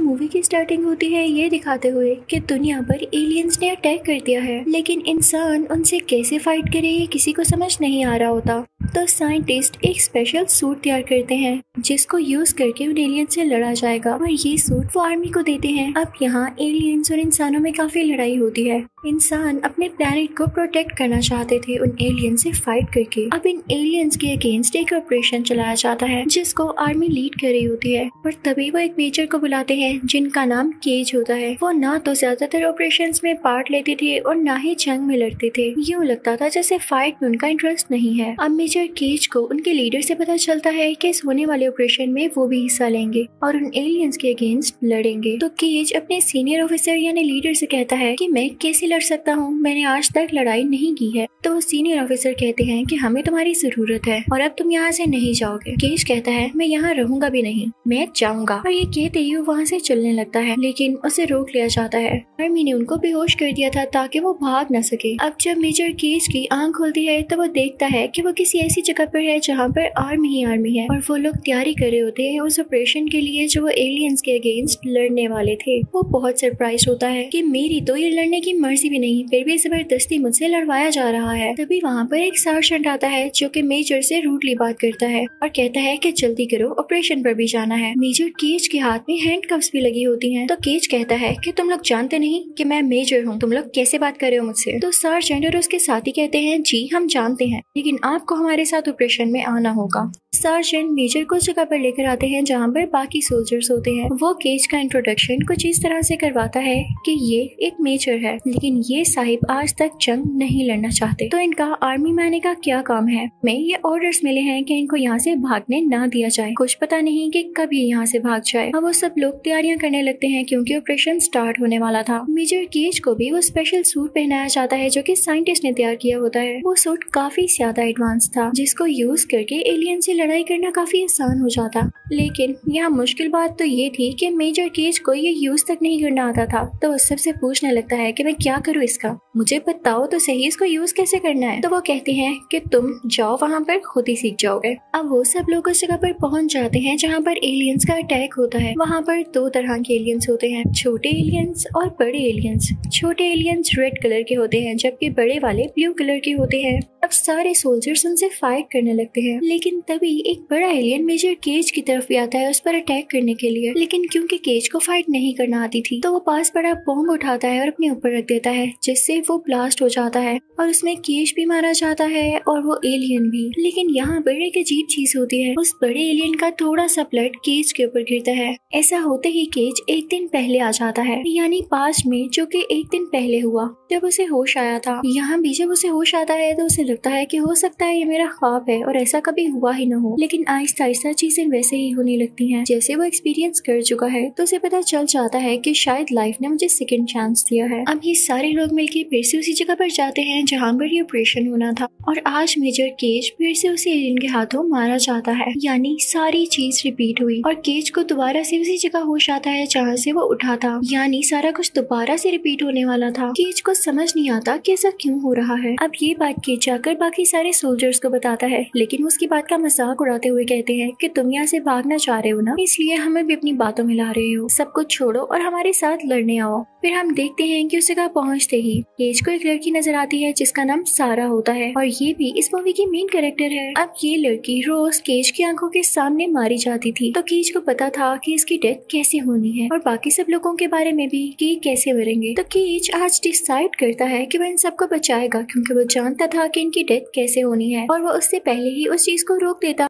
Movie की starting होती है ये दिखाते हुए कि दुनिया पर एलियंस ने अटैक कर दिया है, लेकिन इंसान उनसे कैसे फाइट करे ये किसी को समझ नहीं आ रहा होता। तो साइंटिस्ट एक स्पेशल सूट तैयार करते हैं जिसको यूज करके उन एलियंस से लड़ा जाएगा और ये सूट वो आर्मी को देते हैं। अब यहाँ एलियंस और इंसानों में काफी लड़ाई होती है। इंसान अपने प्लेनेट को प्रोटेक्ट करना चाहते थे उन एलियंस से फाइट करके। अब इन एलियंस के अगेंस्ट एक ऑपरेशन चलाया जाता है जिसको आर्मी लीड कर रही होती है, और तभी वो एक मेजर को बुलाते हैं जिनका नाम केज होता है। वो ना तो ज्यादातर ऑपरेशंस में पार्ट लेते थे और ना ही जंग में लड़ते थे। यूँ लगता था जैसे फाइट में उनका इंटरेस्ट नहीं है। अब मेजर केज को उनके लीडर से पता चलता है कि इस होने वाले ऑपरेशन में वो भी हिस्सा लेंगे और उन एलियंस के अगेंस्ट लड़ेंगे। तो केज अपने सीनियर ऑफिसर यानी लीडर से कहता है कि मैं कैसे लड़ सकता हूँ, मैंने आज तक लड़ाई नहीं की है। तो वो सीनियर ऑफिसर कहते हैं कि हमें तुम्हारी जरूरत है और अब तुम यहाँ से नहीं जाओगे। केज कहता है मैं यहाँ रहूंगा भी नहीं, मैं जाऊंगा। और ये कहते ही वो वहाँ से चलने लगता है, लेकिन उसे रोक लिया जाता है। आर्मी ने उनको बेहोश कर दिया था ताकि वो भाग न सके। अब जब मेजर केज की आंख खुलती है तो वो देखता है कि वो किसी ऐसी जगह पर है जहाँ पर आर्मी ही आर्मी है और वो लोग तैयारी कर रहे होते हैं उस ऑपरेशन के लिए जो वो एलियंस के अगेंस्ट लड़ने वाले थे। वो बहुत सरप्राइज होता है कि मेरी तो ये लड़ने की मर्जी भी नहीं, फिर भी जबरदस्ती मुझसे लड़वाया जा रहा है। तभी वहाँ पर एक सार्जेंट आता है जो कि मेजर से रूडली बात करता है और कहता है कि जल्दी करो, ऑपरेशन पर भी जाना है। मेजर केज के हाथ में हैंडकफ्स भी लगी होती हैं। तो केज कहता है कि तुम लोग जानते नहीं कि मैं मेजर हूँ, तुम लोग कैसे बात कर रहे हो मुझसे। तो सार्जेंट और उसके साथी कहते हैं जी हम जानते हैं, लेकिन आपको हमारे साथ ऑपरेशन में आना होगा। सार्जेंट मेजर को जगह पर लेकर आते हैं जहाँ पर बाकी सोल्जर्स होते हैं। वो केज का इंट्रोडक्शन कुछ इस तरह से करवाता है कि ये एक मेजर है, लेकिन ये साहिब आज तक जंग नहीं लड़ना चाहते। तो इनका आर्मी में आने का क्या काम है? में ये ऑर्डर्स मिले हैं कि इनको यहाँ से भागने ना दिया जाए, कुछ पता नहीं कि कब ये यहाँ से भाग जाए। अब वो सब लोग तैयारियां करने लगते हैं क्योंकि ऑपरेशन स्टार्ट होने वाला था। मेजर केज को भी वो स्पेशल सूट पहनाया जाता है जो कि साइंटिस्ट ने तैयार किया होता है। वो सूट काफी ज्यादा एडवांस था जिसको यूज करके एलियन से लड़ाई करना काफी आसान हो जाता। लेकिन यहाँ मुश्किल बात तो ये थी कि मेजर केज को ये यूज तक नहीं करना आता था। तो वो सबसे पूछने लगता है कि मैं क्या करूँ इसका, मुझे बताओ तो सही इसको यूज कैसे करना है। तो वो कहते हैं कि तुम जाओ वहाँ पर खुद ही सीख जाओगे। अब वो सब लोग उस जगह पर पहुँच जाते हैं जहाँ पर एलियंस का अटैक होता है। वहाँ पर दो तरह के एलियंस होते हैं, छोटे एलियंस और बड़े एलियंस। छोटे एलियंस रेड कलर के होते हैं जबकि बड़े वाले ब्लू कलर के होते हैं। अब सारे सोल्जर्स उनसे फाइट करने लगते हैं, लेकिन तभी एक बड़ा एलियन मेजर केज की तरफ भी आता है उस पर अटैक करने के लिए। लेकिन क्योंकि केज को फाइट नहीं करना आती थी तो वो पास बड़ा बॉम्ब उठाता है और अपने ऊपर रख देता है जिससे वो ब्लास्ट हो जाता है और उसमें केज भी मारा जाता है और वो एलियन भी। लेकिन यहाँ पर एक अजीब चीज होती है, उस बड़े एलियन का थोड़ा सा ब्लड केज के ऊपर गिरता है। ऐसा होते ही केज एक दिन पहले आ जाता है, यानी 5 में, जो कि एक दिन पहले हुआ जब उसे होश आया था। यहाँ भी जब उसे होश आता है तो उसे लगता है कि हो सकता है ये मेरा ख्वाब है और ऐसा कभी हुआ ही न हो। लेकिन आहिस्ता आहिस्ता चीजें वैसे ही होने लगती हैं जैसे वो एक्सपीरियंस कर चुका है। तो उसे पता चल जाता है कि शायद लाइफ ने मुझे सेकंड चांस दिया है। अब ये सारे लोग मिलकर फिर से उसी जगह पर जाते हैं जहाँ पर ये ऑपरेशन होना था और आज मेजर केज फिर से उसी एलियन के हाथों मारा जाता है। यानी सारी चीज रिपीट हुई और केज को दोबारा से उसी जगह होश आता है जहाँ से वो उठा था। यानी सारा कुछ दोबारा से रिपीट होने वाला था। केज को समझ नहीं आता कि ऐसा क्यों हो रहा है। अब ये बात केज जाकर बाकी सारे सोल्जर्स को बताता है, लेकिन उसकी बात का मजाक उड़ाते हुए कहते हैं कि तुम यहाँ से भागना चाह रहे हो ना, इसलिए हमें भी अपनी बातों में ला रहे हो। सब कुछ छोड़ो और हमारे साथ लड़ने आओ। फिर हम देखते हैं कि उस जगह पहुँचते ही केज को एक लड़की नजर आती है जिसका नाम सारा होता है और ये भी इस मूवी की मेन कैरेक्टर है। अब ये लड़की रोज केज की आंखों के सामने मारी जाती थी, तो केज को पता था कि इसकी डेथ कैसे होनी है और बाकी सब लोगों के बारे में भी कि कैसे मरेंगे। तो केज आज डिसाइड करता है कि वह इन सबको बचाएगा क्योंकि वो जानता था कि इनकी डेथ कैसे होनी है और वो उससे पहले ही उस चीज को रोक देता।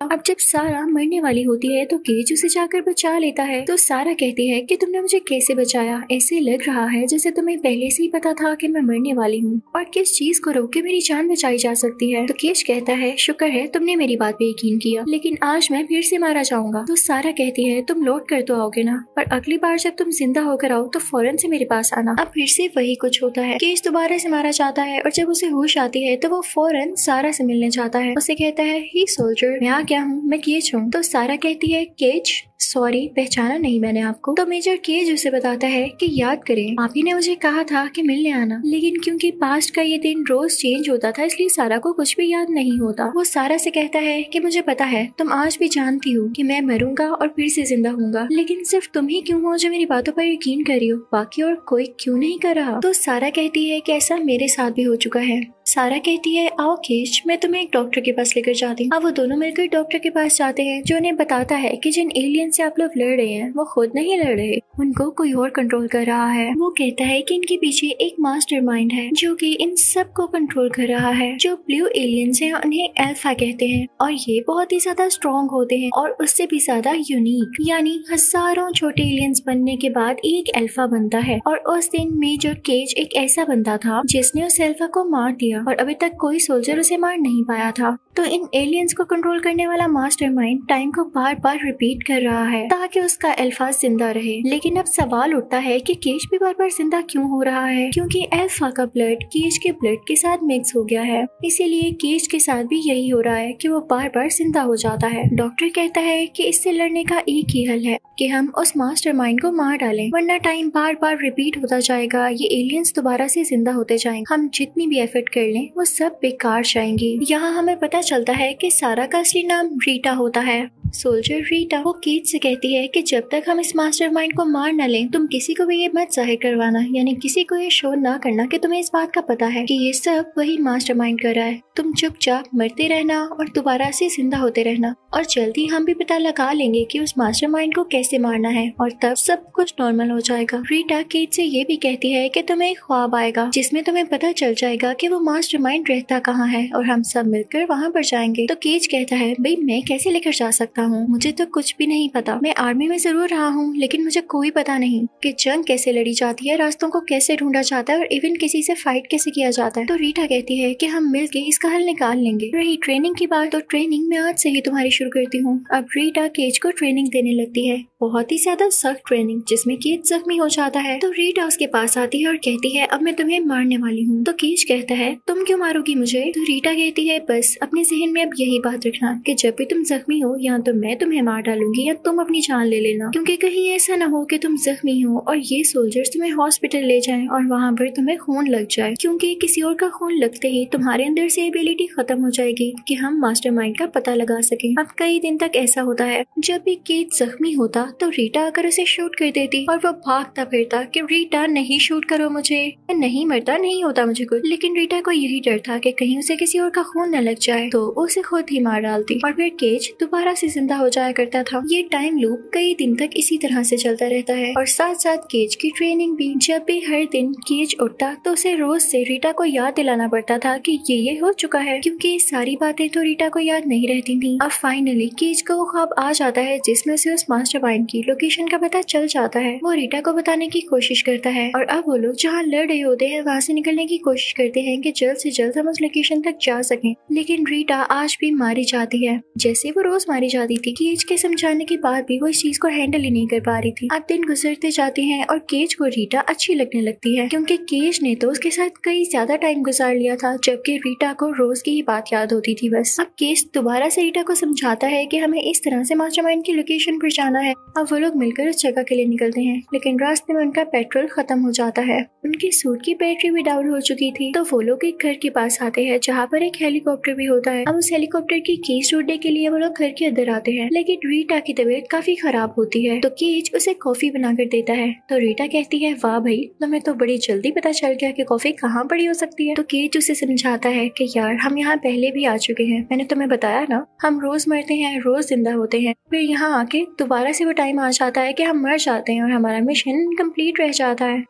अब जब सारा मरने वाली होती है तो केज उसे जाकर बचा लेता है। तो सारा कहती है कि तुमने मुझे कैसे बचाया, ऐसे लग रहा है जैसे तुम्हें पहले से ही पता था कि मैं मरने वाली हूँ और किस चीज को रोक के मेरी जान बचाई जा सकती है। तो केज कहता है शुक्र है तुमने मेरी बात पे यकीन किया, लेकिन आज मैं फिर से मारा जाऊंगा। तो सारा कहती है तुम लौट कर तो आओगे ना, पर अगली बार जब तुम जिंदा होकर आओ तो फौरन से मेरे पास आना। अब फिर से वही कुछ होता है, केज दोबारा से मारा जाता है और जब उसे होश आती है तो वो फौरन सारा से मिलने जाता है। उसे कहता है ही सोल्जर, मैं क्या हूँ, मैं केज हूँ। तो सारा कहती है केज सॉरी, पहचाना नहीं मैंने आपको। तो मेजर केज उसे बताता है कि याद करें, आप ही ने मुझे कहा था कि मिलने आना, लेकिन क्योंकि पास्ट का ये दिन रोज चेंज होता था इसलिए सारा को कुछ भी याद नहीं होता। वो सारा से कहता है कि मुझे पता है तुम आज भी जानती हो कि मैं मरूंगा और फिर से जिंदा होऊंगा, लेकिन सिर्फ तुम ही क्यों हो जो मेरी बातों पर यकीन कर रही हो, बाकी और कोई क्यों नहीं कर रहा। तो सारा कहती है कि ऐसा मेरे साथ भी हो चुका है। सारा कहती है आओ केज, मैं तुम्हें एक डॉक्टर के पास लेकर जाती हूँ। अब वो दोनों मिलकर डॉक्टर के पास जाते हैं जो उन्हें बताता है कि जिन एलियन से आप लोग लड़ रहे हैं वो खुद नहीं लड़ रहे, उनको कोई और कंट्रोल कर रहा है। वो कहता है कि इनके पीछे एक मास्टरमाइंड है जो कि इन सब को कंट्रोल कर रहा है। जो ब्लू एलियंस हैं उन्हें अल्फा कहते हैं और ये बहुत ही ज्यादा स्ट्रॉन्ग होते हैं और उससे भी ज्यादा यूनिक, यानी हजारों छोटे एलियंस बनने के बाद एक अल्फा बनता है। और उस दिन मेजर केज एक ऐसा बंदा था जिसने उस अल्फा को मार दिया और अभी तक कोई सोल्जर उसे मार नहीं पाया था। तो इन एलियंस को कंट्रोल करने वाला मास्टरमाइंड टाइम को बार बार रिपीट कर रहा है ताकि उसका अल्फा जिंदा रहे। लेकिन अब सवाल उठता है कि केज भी बार बार जिंदा क्यों हो रहा है, क्योंकि अल्फा का ब्लड केज के ब्लड के साथ मिक्स हो गया है, इसीलिए केज के साथ भी यही हो रहा है कि वो बार बार जिंदा हो जाता है। डॉक्टर कहता है कि इससे लड़ने का एक ही हल है कि हम उस मास्टरमाइंड को मार डालें, वरना टाइम बार बार रिपीट होता जाएगा, ये एलियंस दोबारा से जिंदा होते जाएंगे, हम जितनी भी एफर्ट कर लें वो सब बेकार जाएंगी। यहाँ हमें पता चलता है कि सारा का असली नाम रीटा होता है। सोल्जर रीटा वो केज से कहती है कि जब तक हम इस मास्टरमाइंड को मार न लें तुम किसी को भी ये मत जाहिर करवाना, यानी किसी को ये शो ना करना कि तुम्हें इस बात का पता है कि ये सब वही मास्टरमाइंड कर रहा है। तुम चुपचाप मरते रहना और दोबारा से जिंदा होते रहना और जल्दी हम भी पता लगा लेंगे कि उस मास्टरमाइंड को कैसे मारना है और तब सब कुछ नॉर्मल हो जाएगा। रीटा केज से ये भी कहती है कि तुम्हें एक ख्वाब आएगा जिसमें तुम्हें पता चल जाएगा कि वो मास्टरमाइंड रहता कहाँ है और हम सब मिलकर वहाँ पर जाएंगे। तो केज कहता है भाई मैं कैसे लेकर जा सकता हूँ, मुझे तो कुछ भी नहीं पता। मैं आर्मी में जरूर रहा हूँ लेकिन मुझे कोई पता नहीं कि जंग कैसे लड़ी जाती है, रास्तों को कैसे ढूंढा जाता है और इवन किसी से फाइट कैसे किया जाता है। तो रीटा कहती है कि हम मिलके इसका हल निकाल लेंगे। रही ट्रेनिंग की बात, तो ट्रेनिंग मैं आज से ही तुम्हारी शुरू करती हूँ। अब रीटा केज को ट्रेनिंग देने लगती है, बहुत ही ज्यादा सख्त ट्रेनिंग जिसमें केज जख्मी हो जाता है। तो रीटा उसके पास आती है और कहती है अब मैं तुम्हें मारने वाली हूँ। तो केज कहता है तुम क्यों मारोगी मुझे। तो रीटा कहती है बस अपने जहन में अब यही बात रखना कि जब भी तुम जख्मी हो या तो मैं तुम्हें मार डालूंगी या तुम अपनी जान ले लेना, क्योंकि कहीं ऐसा ना हो कि तुम जख्मी हो और ये सोल्जर्स तुम्हें हॉस्पिटल ले जाएं और वहाँ पर तुम्हें खून लग जाए, क्योंकि किसी और का खून लगते ही तुम्हारे अंदर से एबिलिटी खत्म हो जाएगी कि हम मास्टरमाइंड का पता लगा सकें। अब कई दिन तक ऐसा होता है, जब भी केज जख्मी होता तो रीटा आकर उसे शूट कर देती और वो भागता फिरता कि रीटा नहीं शूट करो मुझे, नहीं मरता नहीं होता मुझे कुछ। लेकिन रीटा को यही डर था कि कहीं उसे किसी और का खून न लग जाए, तो उसे खुद ही मार डालती और फिर केज दोबारा से जिंदा हो जाया करता था। ये टाइम लूप कई दिन तक इसी तरह से चलता रहता है और साथ साथ केज की ट्रेनिंग भी। जब भी हर दिन केज उठता तो उसे रोज से रीटा को याद दिलाना पड़ता था कि ये हो चुका है, क्योंकि सारी बातें तो रीटा को याद नहीं रहती थी। अब फाइनली केज को वो ख्वाब आ जाता है जिसमें से उस मास्टरमाइंड की लोकेशन का पता चल जाता है। वो रीटा को बताने की कोशिश करता है और अब वो लोग जहाँ लड़ रहे होते हैं वहाँ से निकलने की कोशिश करते हैं कि जल्द से जल्द हम उस लोकेशन तक जा सकें। लेकिन रीटा आज भी मारी जाती है जैसे वो रोज मारी जाती थी। केज के समझाने के बाद भी वो इस चीज को हैंडल ही नहीं कर पा रही थी। अब दिन गुजरते जाते हैं और केज को रीटा अच्छी लगने लगती है, क्योंकि केज ने तो उसके साथ कई ज्यादा टाइम गुजार लिया था, जबकि रीटा को रोज की ही बात याद होती थी बस। अब केज दोबारा से रीटा को समझाता है कि हमें इस तरह से मास्टरमाइंड की लोकेशन पर जाना है। अब वो लोग मिलकर उस जगह के लिए निकलते हैं, लेकिन रास्ते में उनका पेट्रोल खत्म हो जाता है। उनके सूट की बैटरी भी डाउन हो चुकी थी। तो वो लोग एक घर के पास आते हैं जहाँ पर एक हेलीकॉप्टर भी होता है। अब उस हेलीकॉप्टर की कीज ढूंढने के लिए वो लोग घर के अंदर आते हैं, लेकिन रीटा की तबीयत काफी खराब होती है। तो केज उसे कॉफी बनाकर देता है। तो रीटा कहती है वाह भाई, तुम्हें तो बड़ी जल्दी पता चल गया कि कॉफी कहाँ पड़ी हो सकती है। तो केज उसे समझाता है कि यार हम यहाँ पहले भी आ चुके हैं, मैंने तुम्हें बताया ना, हम रोज मरते हैं रोज जिंदा होते हैं, फिर यहाँ आके दोबारा से वो टाइम आ जाता है कि हम मर जाते हैं और हमारा मिशन कंप्लीट रह जाता है।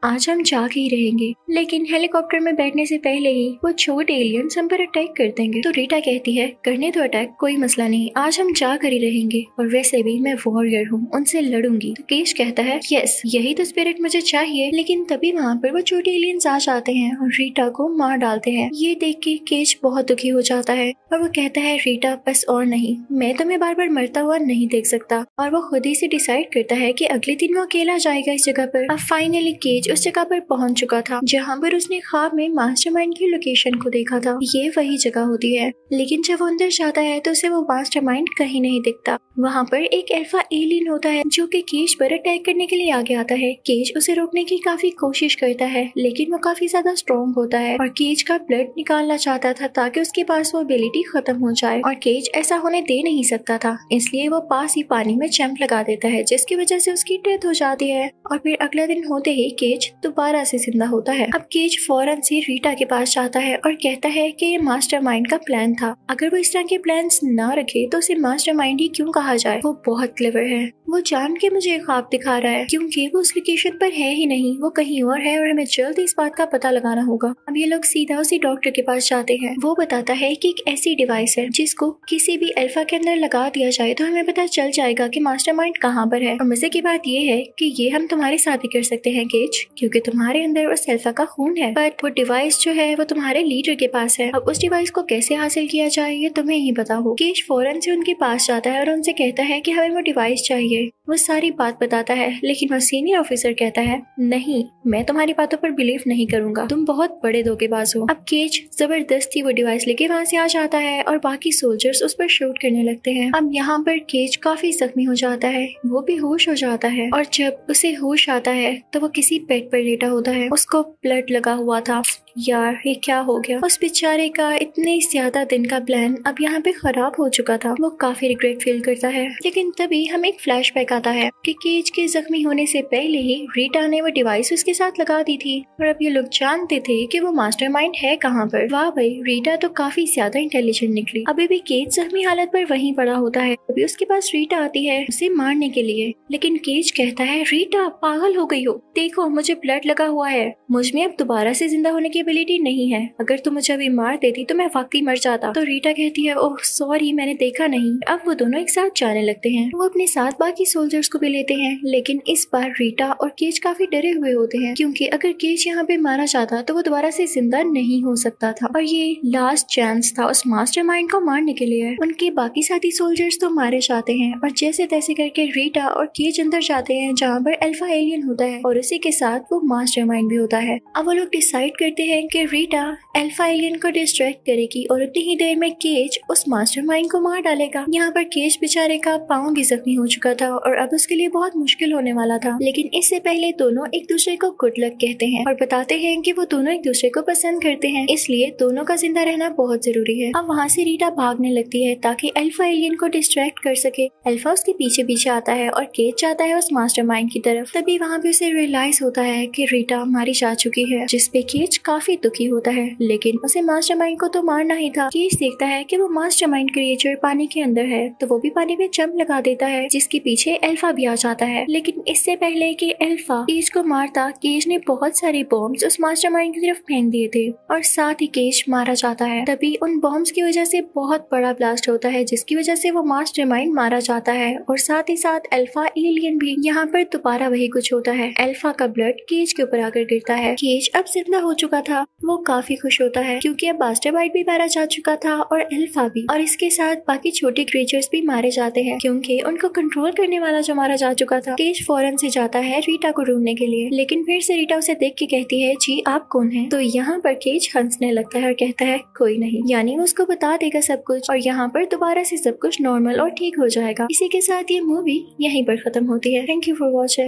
आज हम जाग ही रहेंगे, लेकिन हेलीकॉप्टर में बैठने से पहले ही वो छोटे एलियंस हम पर अटैक कर देंगे। तो रीटा कहती है करने तो अटैक, कोई मसला नहीं, आज हम जाग कर ही रहेंगे और वैसे भी मैं वॉरियर हूँ, उनसे लड़ूंगी। तो केज कहता है यस यही तो स्पिरिट मुझे चाहिए। लेकिन तभी वहाँ पर वो छोटे एलियंस आ जाते हैं और रीटा को मार डालते हैं। ये देख के केज बहुत दुखी हो जाता है और वो कहता है रीटा बस और नहीं, मैं तुम्हें बार बार मरता हुआ नहीं देख सकता। और वो खुद ही से डिसाइड करता है कि अगले दिन वो अकेला जाएगा इस जगह पर। अब फाइनली केज केज उस जगह पर पहुंच चुका था जहां पर उसने ख्वाब में मास्टरमाइंड की लोकेशन को देखा था। ये वही जगह होती है, लेकिन जब वो अंदर जाता है तो उसे वो मास्टरमाइंड कहीं नहीं दिखता। वहाँ पर एक अल्फा एलियन होता है जो कि केज पर अटैक करने के लिए आगे आता है। केज उसे रोकने की काफी कोशिश करता है, लेकिन वो काफी ज्यादा स्ट्रॉन्ग होता है और केज का ब्लड निकालना चाहता था ताकि उसके पास वो एबिलिटी खत्म हो जाए, और केज ऐसा होने दे नहीं सकता था, इसलिए वो पास ही पानी में जंप लगा देता है जिसकी वजह से उसकी डेथ हो जाती है। और फिर अगला दिन होते ही केज दोबारा से जिंदा होता है। अब केज फौरन से रीटा के पास जाता है और कहता है कि ये मास्टरमाइंड का प्लान था, अगर वो इस तरह के प्लान्स ना रखे तो उसे मास्टरमाइंड ही क्यों कहा जाए। वो बहुत क्लेवर है, वो जान के मुझे ख्वाब दिखा रहा है क्योंकि वो उस लोकेशन पर है ही नहीं, वो कहीं और है और हमें जल्द इस बात का पता लगाना होगा। अब ये लोग सीधा उसी डॉक्टर के पास जाते हैं। वो बताता है कि एक ऐसी डिवाइस है जिसको किसी भी अल्फा के अंदर लगा दिया जाए तो हमें पता चल जाएगा कि मास्टरमाइंड कहाँ पर है। और मजे की बात ये है कि ये हम तुम्हारे साथ भी कर सकते हैं केज, क्योंकि तुम्हारे अंदर उस अल्फा का खून है, बट वो डिवाइस जो है वो तुम्हारे लीडर के पास है। अब उस डिवाइस को कैसे हासिल किया जाए ये तुम्हें ही पता हो। केज फौरन से उनके पास जाता है और उनसे कहता है कि हमें वो डिवाइस चाहिए। वो सारी बात बताता है, लेकिन वो सीनियर ऑफिसर कहता है नहीं, मैं तुम्हारी बातों पर बिलीव नहीं करूंगा, तुम बहुत बड़े धोखेबाज हो। अब केज जबरदस्ती वो डिवाइस लेके वहाँ से आ जाता है और बाकी सोल्जर्स उस पर शूट करने लगते हैं। अब यहाँ पर केज काफी जख्मी हो जाता है, वो बेहोश हो जाता है और जब उसे होश आता है तो वो किसी बेड पर लेटा होता है, उसको ब्लड लगा हुआ था। यार ये क्या हो गया, उस बेचारे का इतने ज्यादा दिन का प्लान अब यहाँ पे खराब हो चुका था। वो काफी रिग्रेट फील करता है, लेकिन तभी हमें एक फ्लैशबैक आता है कि केज के जख्मी होने से पहले ही रीटा ने वो डिवाइस उसके साथ लगा दी थी और अब ये लोग जानते थे कि वो मास्टरमाइंड है कहाँ पर। वाह भाई, रीटा तो काफी ज्यादा इंटेलिजेंट निकली। अभी भी केज जख्मी हालत पर वहीं पड़ा होता है, अभी उसके पास रीटा आती है उसे मारने के लिए, लेकिन केज कहता है रीटा पागल हो गई हो, देखो मुझे ब्लड लगा हुआ है, मुझ में अब दोबारा से जिंदा होने की एबिलिटी नहीं है, अगर तुम मुझे अभी मार देती तो मैं वाकई मर जाता। तो रीटा कहती है ओह सॉरी, मैंने देखा नहीं। अब वो दोनों एक साथ जाने लगते हैं। वो अपने साथ बाकी सोल्जर्स को भी लेते हैं, लेकिन इस बार रीटा और केज काफी डरे हुए होते हैं क्योंकि अगर केज यहाँ पे मारा जाता तो वो दोबारा से जिंदा नहीं हो सकता था और ये लास्ट चांस था उस मास्टरमाइंड को मारने के लिए। उनके बाकी साथी सोल्जर्स तो मारे जाते हैं और जैसे तैसे करके रीटा और केज अंदर जाते हैं जहाँ पर अल्फा एलियन होता है और उसी के साथ वो मास्टरमाइंड भी होता है। अब वो लोग डिसाइड करते हैं कि रीटा अल्फा एलियन को डिस्ट्रैक्ट करेगी और उतनी ही देर में केज उस मास्टरमाइंड को मार डालेगा। यहाँ पर केज बेचारे का पाँव भी जख्मी हो चुका था और अब उसके लिए बहुत मुश्किल होने वाला था, लेकिन इससे पहले दोनों एक दूसरे को गुड लक कहते हैं और बताते हैं कि वो दोनों एक दूसरे को पसंद करते हैं, इसलिए दोनों का जिंदा रहना बहुत जरूरी है। अब वहाँ से रीटा भागने लगती है ताकि अल्फा एलियन को डिस्ट्रैक्ट कर सके। अल्फा उसके पीछे पीछे आता है और केज जाता है उस मास्टरमाइंड की तरफ। तभी वहाँ पे उसे रियलाइज होता है कि रीटा मारी जा चुकी है, जिसपे केज काफी दुखी होता है, लेकिन उसे मास्टरमाइंड को तो मारना ही था। केज देखता है कि वो मास्टरमाइंड क्रिएचर पानी के अंदर है, तो वो भी पानी में जंप लगा देता है, जिसके पीछे अल्फा भी आ जाता है। लेकिन इससे पहले कि अल्फा केज को मारता, केज ने बहुत सारे बॉम्ब्स उस मास्टरमाइंड की तरफ फेंक दिए थे और साथ ही केज मारा जाता है। तभी उन बॉम्ब्स की वजह से बहुत बड़ा ब्लास्ट होता है, जिसकी वजह से वो मास्टरमाइंड मारा जाता है और साथ ही साथ अल्फा एलियन भी। यहाँ पर दोबारा वही कुछ होता है, अल्फा का ब्लड केज के ऊपर आकर गिरता है। केज अब जिंदा हो चुका था, वो काफी खुश होता है क्योंकि अब मास्टरमाइंड भी मारा जा चुका था और अल्फा भी, और इसके साथ बाकी छोटे क्रिएचर्स भी मारे जाते हैं क्योंकि उनको कंट्रोल करने वाला जो मारा जा चुका था। केज फौरन से जाता है रीटा को ढूंढने के लिए, लेकिन फिर से रीटा उसे देख के कहती है जी आप कौन हैं? तो यहाँ पर केज हंसने लगता है और कहता है कोई नहीं, यानी वो उसको बता देगा सब कुछ और यहाँ पर दोबारा से सब कुछ नॉर्मल और ठीक हो जाएगा। इसी के साथ ये मूवी यहीं पर खत्म होती है। Thank you for watching.